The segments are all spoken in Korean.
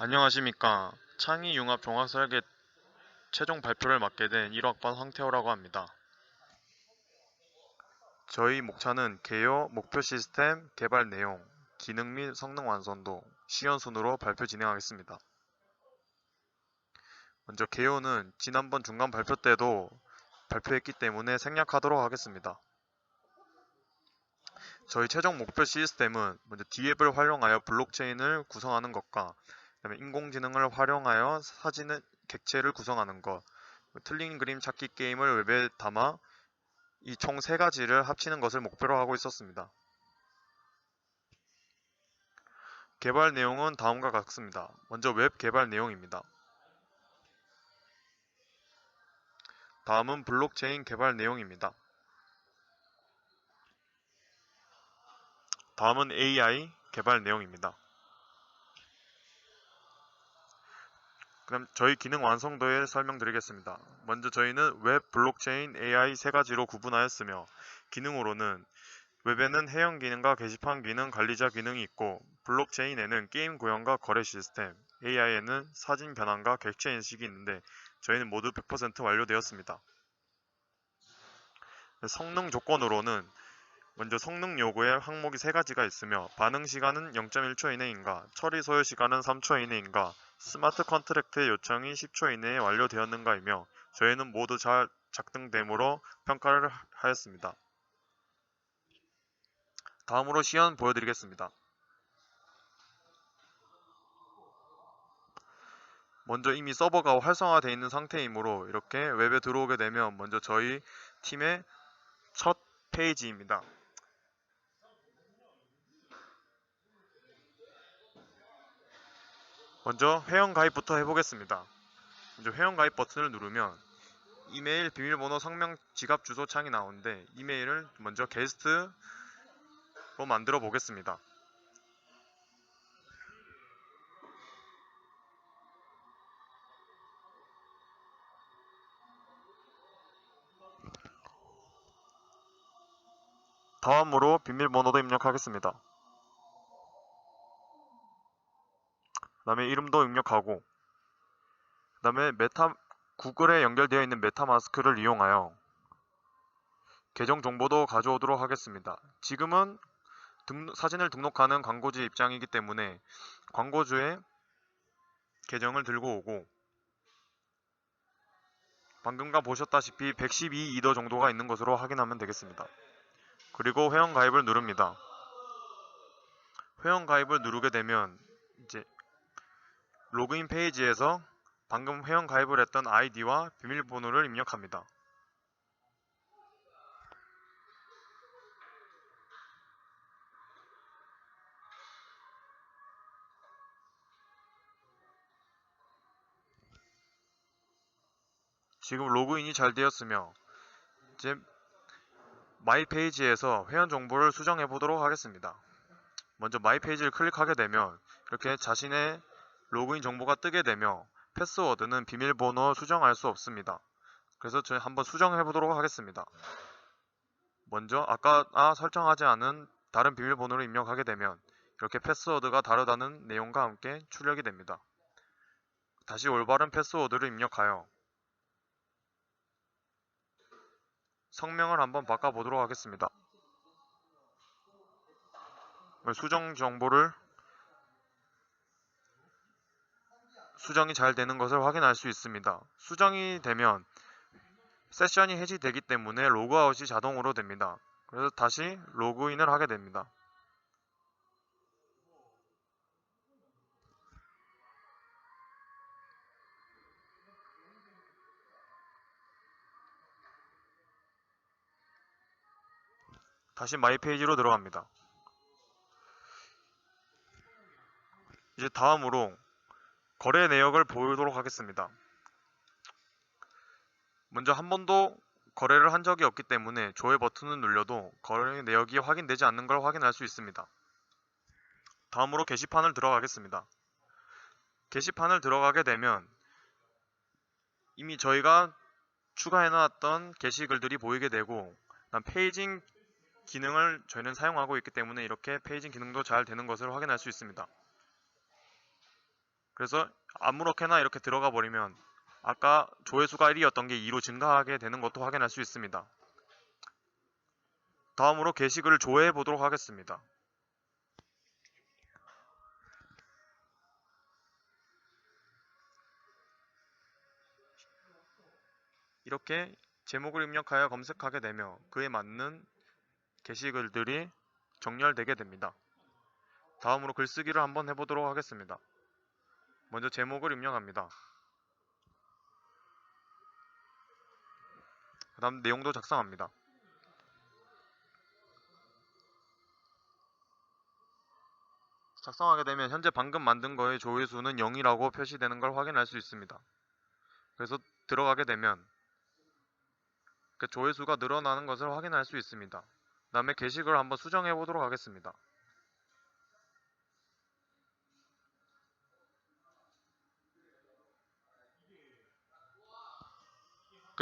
안녕하십니까. 창의 융합 종합설계 최종 발표를 맡게 된 1학번 황태호라고 합니다. 저희 목차는 개요, 목표 시스템, 개발 내용, 기능 및 성능 완성도, 시연 순으로 발표 진행하겠습니다. 먼저 개요는 지난번 중간 발표 때도 발표했기 때문에 생략하도록 하겠습니다. 저희 최종 목표 시스템은 먼저 D앱을 활용하여 블록체인을 구성하는 것과 그다음에 인공지능을 활용하여 사진의 객체를 구성하는 것, 틀린 그림 찾기 게임을 웹에 담아 이 총 3가지를 합치는 것을 목표로 하고 있었습니다. 개발 내용은 다음과 같습니다. 먼저 웹 개발 내용입니다. 다음은 블록체인 개발 내용입니다. 다음은 AI 개발 내용입니다. 그럼 저희 기능 완성도에 설명드리겠습니다. 먼저 저희는 웹, 블록체인, AI 3가지로 구분하였으며 기능으로는 웹에는 해형 기능과 게시판 기능, 관리자 기능이 있고 블록체인에는 게임 구현과 거래 시스템, AI에는 사진 변환과 객체 인식이 있는데 저희는 모두 100% 완료되었습니다. 성능 조건으로는 먼저 성능 요구의 항목이 3가지가 있으며 반응 시간은 0.1초 이내인가, 처리 소요 시간은 3초 이내인가, 스마트 컨트랙트의 요청이 10초 이내에 완료되었는가이며 저희는 모두 잘 작동됨으로 평가를 하였습니다. 다음으로 시연 보여드리겠습니다. 먼저 이미 서버가 활성화되어 있는 상태이므로 이렇게 웹에 들어오게 되면 먼저 저희 팀의 첫 페이지입니다. 먼저 회원가입부터 해보겠습니다. 먼저 회원가입 버튼을 누르면 이메일, 비밀번호, 성명, 지갑 주소 창이 나오는데 이메일을 먼저 게스트로 만들어 보겠습니다. 다음으로 비밀번호도 입력하겠습니다. 그 다음에 이름도 입력하고 그 다음에 구글에 연결되어 있는 메타마스크를 이용하여 계정 정보도 가져오도록 하겠습니다. 지금은 사진을 등록하는 광고주 입장이기 때문에 광고주의 계정을 들고 오고 방금과 보셨다시피 112 이더 정도가 있는 것으로 확인하면 되겠습니다. 그리고 회원가입을 누릅니다. 회원가입을 누르게 되면 이제 로그인 페이지에서 방금 회원가입을 했던 아이디와 비밀번호를 입력합니다. 지금 로그인이 잘 되었으며 이제 마이 페이지에서 회원 정보를 수정해 보도록 하겠습니다. 먼저 마이 페이지를 클릭하게 되면 이렇게 자신의 로그인 정보가 뜨게 되며 패스워드는 비밀번호 수정할 수 없습니다. 그래서 저희 한번 수정해 보도록 하겠습니다. 먼저 아까 설정하지 않은 다른 비밀번호를 입력하게 되면 이렇게 패스워드가 다르다는 내용과 함께 출력이 됩니다. 다시 올바른 패스워드를 입력하여 성명을 한번 바꿔보도록 하겠습니다. 수정 정보를 수정이 잘 되는 것을 확인할 수 있습니다. 수정이 되면 세션이 해지되기 때문에 로그아웃이 자동으로 됩니다. 그래서 다시 로그인을 하게 됩니다. 다시 마이 페이지로 들어갑니다. 이제 다음으로 거래 내역을 보도록 하겠습니다. 먼저 한 번도 거래를 한 적이 없기 때문에 조회 버튼을 눌려도 거래 내역이 확인되지 않는 걸 확인할 수 있습니다. 다음으로 게시판을 들어가겠습니다. 게시판을 들어가게 되면 이미 저희가 추가해 놨던 게시글들이 보이게 되고 페이징 기능을 저희는 사용하고 있기 때문에 이렇게 페이징 기능도 잘 되는 것을 확인할 수 있습니다. 그래서 아무렇게나 이렇게 들어가 버리면 아까 조회수가 1이었던 게 2로 증가하게 되는 것도 확인할 수 있습니다. 다음으로 게시글을 조회해 보도록 하겠습니다. 이렇게 제목을 입력하여 검색하게 되며 그에 맞는 게시글들이 정렬되게 됩니다. 다음으로 글쓰기를 한번 해보도록 하겠습니다. 먼저 제목을 입력합니다. 그 다음 내용도 작성합니다. 작성하게 되면 현재 방금 만든 거의 조회수는 0이라고 표시되는 걸 확인할 수 있습니다. 그래서 들어가게 되면 조회수가 늘어나는 것을 확인할 수 있습니다. 그 다음에 게시글을 한번 수정해 보도록 하겠습니다.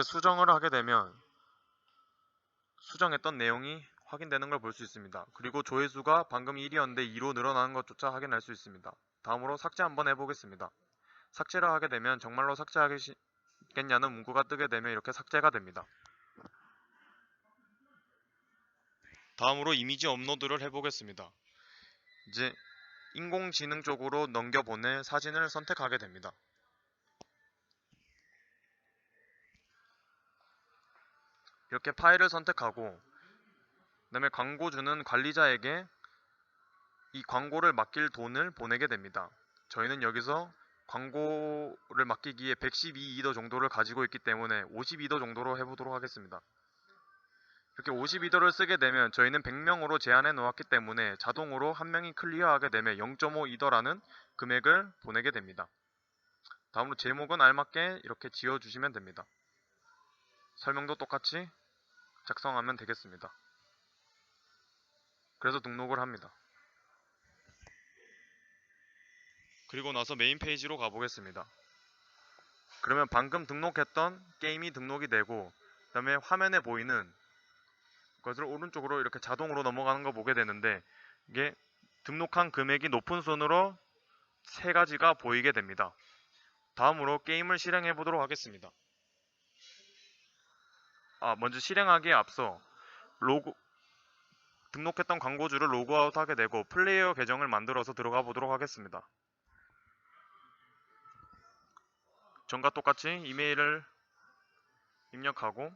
수정을 하게 되면 수정했던 내용이 확인되는 걸 볼 수 있습니다. 그리고 조회수가 방금 1이었는데 2로 늘어나는 것조차 확인할 수 있습니다. 다음으로 삭제 한번 해보겠습니다. 삭제를 하게 되면 정말로 삭제하겠냐는 문구가 뜨게 되면 이렇게 삭제가 됩니다. 다음으로 이미지 업로드를 해보겠습니다. 이제 인공지능 쪽으로 넘겨보낼 사진을 선택하게 됩니다. 이렇게 파일을 선택하고 그 다음에 광고주는 관리자에게 이 광고를 맡길 돈을 보내게 됩니다. 저희는 여기서 광고를 맡기기에 112이더 정도를 가지고 있기 때문에 52더 정도로 해보도록 하겠습니다. 이렇게 52더를 쓰게 되면 저희는 100명으로 제한해 놓았기 때문에 자동으로 한 명이 클리어하게 되면 0.5이더라는 금액을 보내게 됩니다. 다음으로 제목은 알맞게 이렇게 지어주시면 됩니다. 설명도 똑같이 작성하면 되겠습니다. 그래서 등록을 합니다. 그리고 나서 메인 페이지로 가보겠습니다. 그러면 방금 등록했던 게임이 등록이 되고 그 다음에 화면에 보이는 것을 오른쪽으로 이렇게 자동으로 넘어가는 거 보게 되는데 이게 등록한 금액이 높은 순으로 세 가지가 보이게 됩니다. 다음으로 게임을 실행해 보도록 하겠습니다. 먼저 실행하기에 앞서 등록했던 광고주를 로그아웃 하게 되고 플레이어 계정을 만들어서 들어가 보도록 하겠습니다. 전과 똑같이 이메일을 입력하고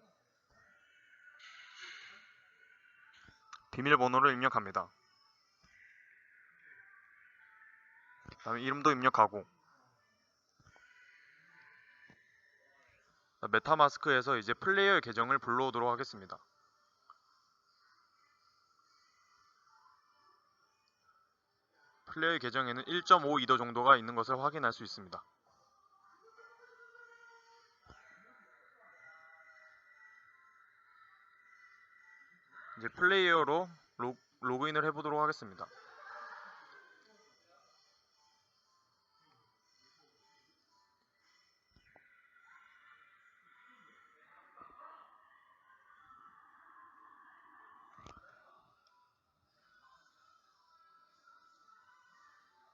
비밀번호를 입력합니다. 그 다음에 이름도 입력하고 메타마스크에서 이제 플레이어 계정을 불러오도록 하겠습니다. 플레이어 계정에는 1.5이더 정도가 있는 것을 확인할 수 있습니다. 이제 플레이어로 로그인을 해보도록 하겠습니다.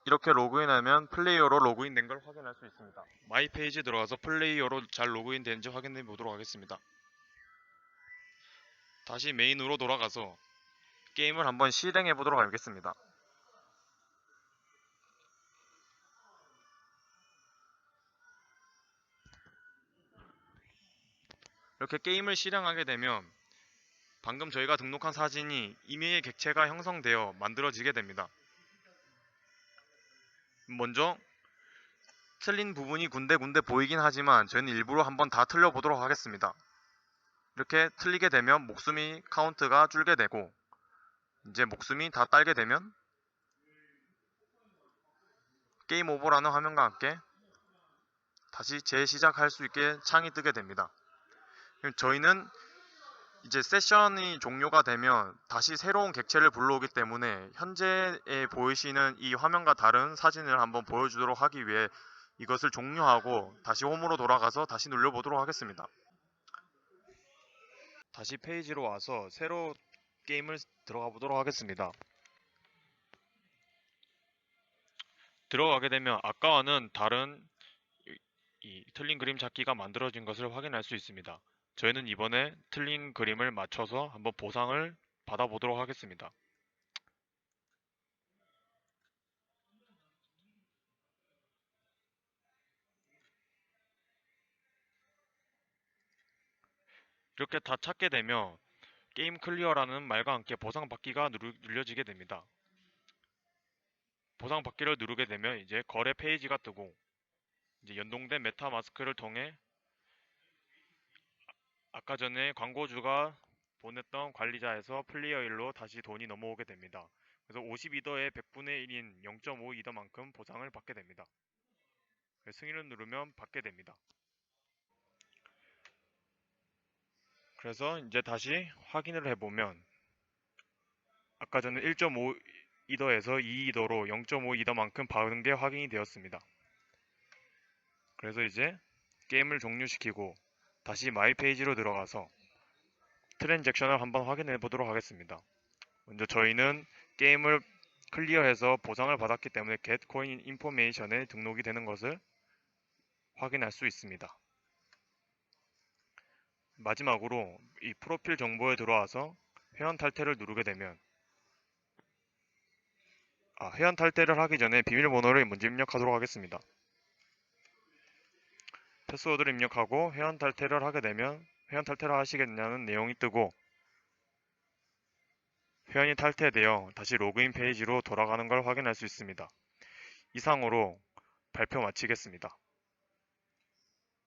이렇게 로그인하면 플레이어로 로그인된 걸 확인할 수 있습니다. 마이 페이지 들어가서 플레이어로 잘 로그인 되는지 확인해 보도록 하겠습니다. 다시 메인으로 돌아가서 게임을 한번 실행해 보도록 하겠습니다. 이렇게 게임을 실행하게 되면 방금 저희가 등록한 사진이 이메일 객체가 형성되어 만들어지게 됩니다. 먼저 틀린 부분이 군데군데 보이긴 하지만 저희는 일부러 한번 다 틀려보도록 하겠습니다. 이렇게 틀리게 되면 목숨이 카운트가 줄게 되고 이제 목숨이 다 딸게 되면 게임 오버라는 화면과 함께 다시 재시작할 수 있게 창이 뜨게 됩니다. 저희는 이제 세션이 종료가 되면 다시 새로운 객체를 불러오기 때문에 현재에 보이시는 이 화면과 다른 사진을 한번 보여주도록 하기 위해 이것을 종료하고 다시 홈으로 돌아가서 다시 눌러보도록 하겠습니다. 다시 페이지로 와서 새로 게임을 들어가 보도록 하겠습니다. 들어가게 되면 아까와는 다른 이 틀린 그림 찾기가 만들어진 것을 확인할 수 있습니다. 저희는 이번에 틀린 그림을 맞춰서 한번 보상을 받아보도록 하겠습니다. 이렇게 다 찾게 되면 게임 클리어라는 말과 함께 보상 받기가 눌려지게 됩니다. 보상 받기를 누르게 되면 이제 거래 페이지가 뜨고 이제 연동된 메타마스크를 통해 아까 전에 광고주가 보냈던 관리자에서 플레이어 1로 다시 돈이 넘어오게 됩니다. 그래서 52더의 100분의 1인 0.5이더만큼 보상을 받게 됩니다. 승인을 누르면 받게 됩니다. 그래서 이제 다시 확인을 해보면 아까 전에 1.5이더에서 2이더로 0.5이더만큼 받은 게 확인이 되었습니다. 그래서 이제 게임을 종료시키고 다시 마이 페이지로 들어가서 트랜잭션을 한번 확인해 보도록 하겠습니다. 먼저 저희는 게임을 클리어해서 보상을 받았기 때문에 get coin information에 등록이 되는 것을 확인할 수 있습니다. 마지막으로 이 프로필 정보에 들어와서 회원 탈퇴를 누르게 되면 회원 탈퇴를 하기 전에 비밀번호를 먼저 입력하도록 하겠습니다. 패스워드를 입력하고 회원 탈퇴를 하게 되면 회원 탈퇴를 하시겠냐는 내용이 뜨고 회원이 탈퇴되어 다시 로그인 페이지로 돌아가는 걸 확인할 수 있습니다. 이상으로 발표 마치겠습니다.